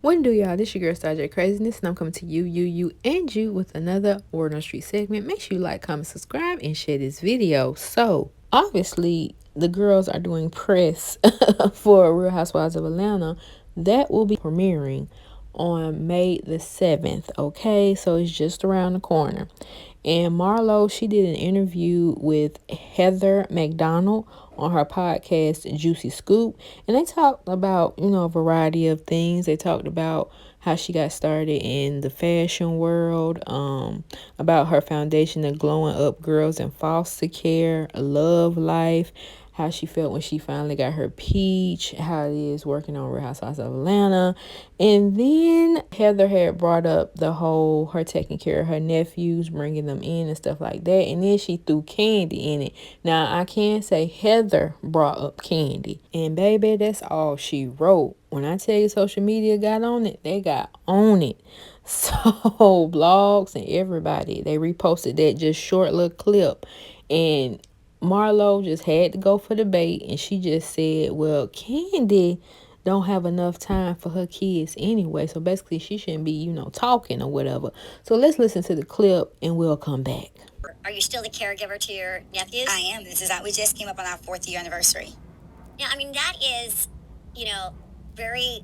What do y'all? This your girl Star J Craziness, and I'm coming to you, and you with another Word on Street segment. Make sure you like, comment, subscribe, and share this video. So, obviously, the girls are doing press for Real Housewives of Atlanta. That will be premiering on May the 7th, okay? So, it's just around the corner. And Marlo, she did an interview with Heather McDonald on her podcast, Juicy Scoop. And they talked about, a variety of things. They talked about how she got started in the fashion world, about her foundation of glowing up girls in foster care, love life, how she felt when she finally got her peach, how it is working on Real Housewives of Atlanta. And then Heather had brought up the whole her taking care of her nephews, bringing them in and stuff like that. And then she threw Kandi in it. Now, I can say Heather brought up Kandi. And baby, that's all she wrote. When I tell you social media got on it, they got on it. So blogs and everybody, they reposted that just short little clip. And Marlo just had to go for the bait, and she just said, well, Kandi don't have enough time for her kids anyway, so basically she shouldn't be, talking or whatever. So let's listen to the clip, and we'll come back. Are you still the caregiver to your nephews? I am. We just came up on our 4th year anniversary. Yeah, that is, very,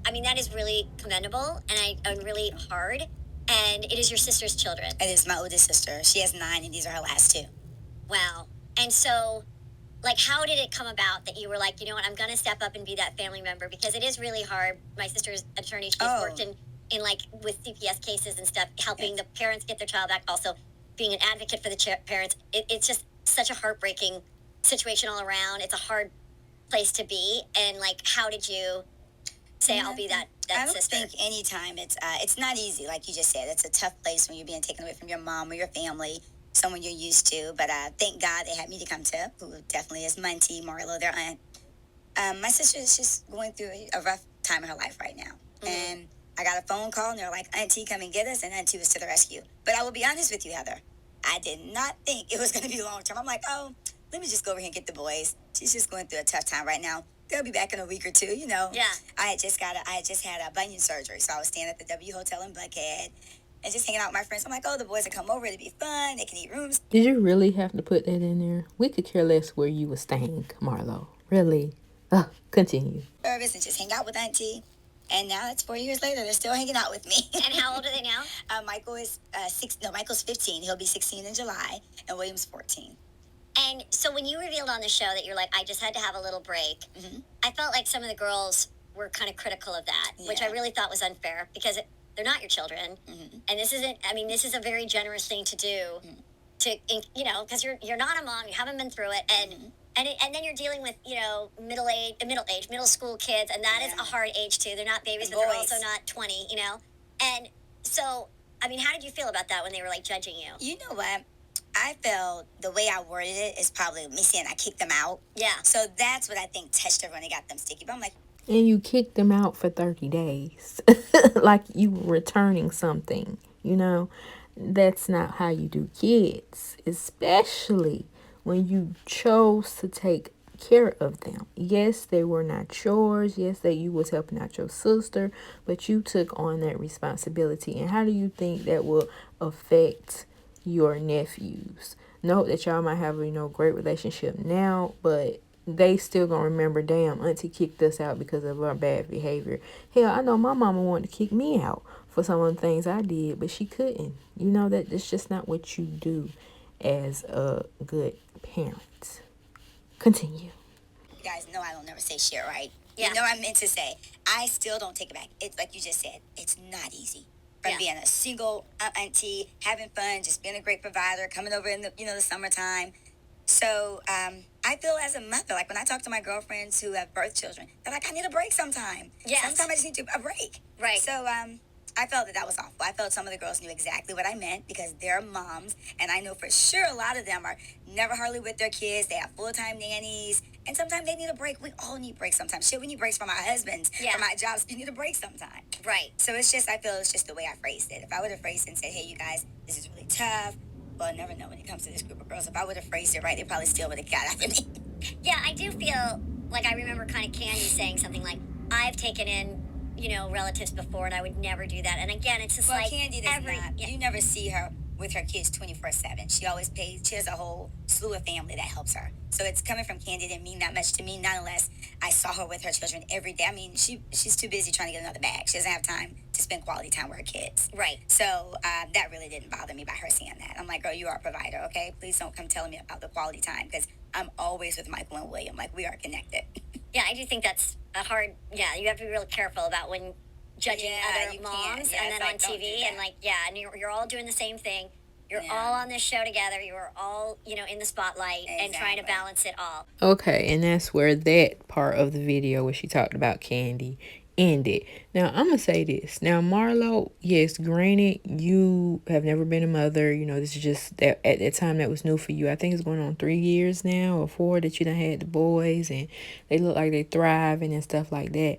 that is really commendable and really hard. And it is your sister's children. It is my oldest sister. She has 9, and these are her last 2. Wow. And so, how did it come about that you were like, you know what, I'm going to step up and be that family member? Because it is really hard. My sister's attorney, she's worked in with CPS cases and stuff, helping the parents get their child back, also being an advocate for the parents. It's just such a heartbreaking situation all around. It's a hard place to be. And, how did you say, I'll be that sister? I don't think anytime it's not easy, like you just said. It's a tough place when you're being taken away from your mom or your family, someone you're used to. But thank God they had me to come to, who definitely is Munty, Marlo, their aunt. My sister is just going through a rough time in her life right now. Mm-hmm. And I got a phone call, and they're like, Auntie, come and get us, and Auntie was to the rescue. But I will be honest with you, Heather. I did not think it was going to be long term. I'm like, oh, let me just go over here and get the boys. She's just going through a tough time right now. They'll be back in a week or 2, Yeah. I had just had a bunion surgery, so I was staying at the W Hotel in Buckhead and just hanging out with my friends. I'm like, oh, the boys will come over. It'll be fun. They can eat rooms. Did you really have to put that in there? We could care less where you were staying, Marlo. Really? Continue. Service and just hang out with Auntie. And now it's 4 years later. They're still hanging out with me. And how old are they now? Michael is Michael's 15. He'll be 16 in July. And William's 14. And so when you revealed on the show that you're like, I just had to have a little break, mm-hmm. I felt like some of the girls were kind of critical of that, which I really thought was unfair because they're not your children. Mm-hmm. And this is a very generous thing to do, mm-hmm. Because you're not a mom, you haven't been through it. And mm-hmm. And then you're dealing with, middle school kids, and that is a hard age too. They're not babies, but they're also not 20, And so, how did you feel about that when they were judging you? You know what? I felt the way I worded it is probably me saying I kicked them out. Yeah. So that's what I think touched everyone and got them sticky. But I'm like, and you kicked them out for 30 days. Like you were returning something, That's not how you do kids, especially when you chose to take care of them. Yes, they were not yours. Yes, that you was helping out your sister, but you took on that responsibility. And how do you think that will affect your nephews? Note that y'all might have a great relationship now, but they still gonna remember, damn, Auntie kicked us out because of our bad behavior. Hell, I know my mama wanted to kick me out for some of the things I did, but she couldn't. That's just not what you do as a good parent. Continue. You guys know I don't never say shit, right? Yeah. You know what I meant to say. I still don't take it back. It's like you just said, it's not easy. From being a single auntie, having fun, just being a great provider, coming over in the the summertime. So I feel as a mother, when I talk to my girlfriends who have birth children, they're like, I need a break sometime. Yes. Sometimes I just need a break. Right. So I felt that was awful. I felt some of the girls knew exactly what I meant because they're moms, and I know for sure a lot of them are never hardly with their kids. They have full-time nannies, and sometimes they need a break. We all need breaks sometimes. Shit, we need breaks from our husbands, from our jobs. You need a break sometime. Right. So I feel it's just the way I phrased it. If I would have phrased it and said, hey, you guys, this is really tough, well, I never know when it comes to this group of girls. If I would have phrased it right, they probably still would have got after me. Yeah, I do feel like I remember kind of Kandi saying something like, I've taken in relatives before, and I would never do that. And again, it's just Well, like Kandi does not. You never see her with her kids 24/7. She always pays. She has a whole slew of family that helps her. So it's coming from Kandi didn't mean that much to me. Nonetheless, I saw her with her children every day. I mean, she's too busy trying to get another bag. She doesn't have time to spend quality time with her kids. Right. So that really didn't bother me by her saying that. I'm like, girl, you are a provider, okay? Please don't come telling me about the quality time because I'm always with Michael and William. Like, we are connected. Yeah, I do think that's a hard. Yeah, you have to be real careful about when judging other moms, and then on TV, and and you're all doing the same thing. You're all on this show together. You're all, in the spotlight and trying to balance it all. Okay, and that's where that part of the video where she talked about Kandi ended. Now, I'm going to say this. Now, Marlo, yes, granted, you have never been a mother. This is just that at that time that was new for you. I think it's going on 3 years now or 4 that you done had the boys and they look like they thriving and stuff like that.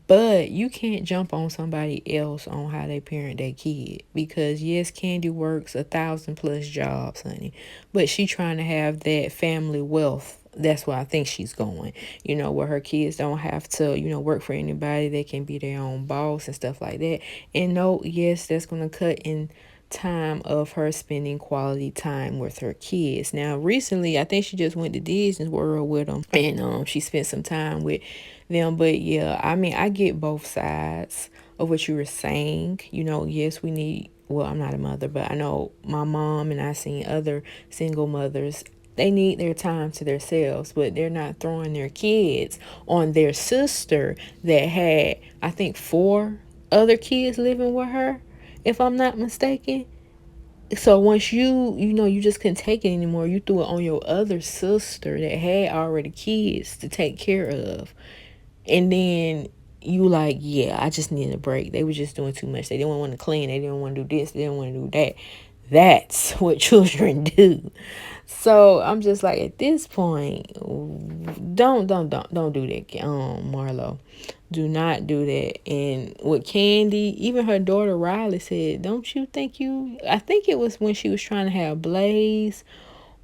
But you can't jump on somebody else on how they parent their kid. Because yes, Kandi works 1,000+ jobs, honey. But she trying to have that family wealth. That's where I think she's going. Where her kids don't have to, work for anybody. They can be their own boss and stuff like that. And no, yes, that's gonna cut in time of her spending quality time with her kids. Now recently I think she just went to Disney World with them and she spent some time with them. But yeah, I mean, I get both sides of what you were saying. Yes, we need, well, I'm not a mother, but I know my mom and I seen other single mothers, they need their time to themselves, but they're not throwing their kids on their sister that had, I think, 4 other kids living with her, if I'm not mistaken. So once you just couldn't take it anymore, you threw it on your other sister that had already kids to take care of. And then you like, yeah, I just needed a break. They were just doing too much. They didn't want to clean. They didn't want to do this. They didn't want to do that. That's what children do. So I'm just like, at this point, don't do that, Marlo. Do not do that. And with Kandi, even her daughter Riley said, don't you think I think it was when she was trying to have Blaze,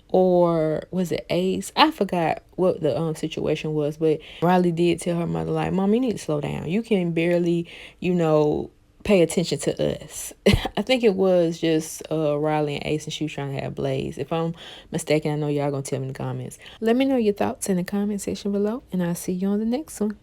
or was it Ace? I forgot what the situation was, but Riley did tell her mother, like, Mom, you need to slow down. You can barely, pay attention to us. I think it was just Riley and Ace, and she was trying to have Blaze. If I'm mistaken, I know y'all gonna tell me in the comments. Let me know your thoughts in the comment section below, and I'll see you on the next one.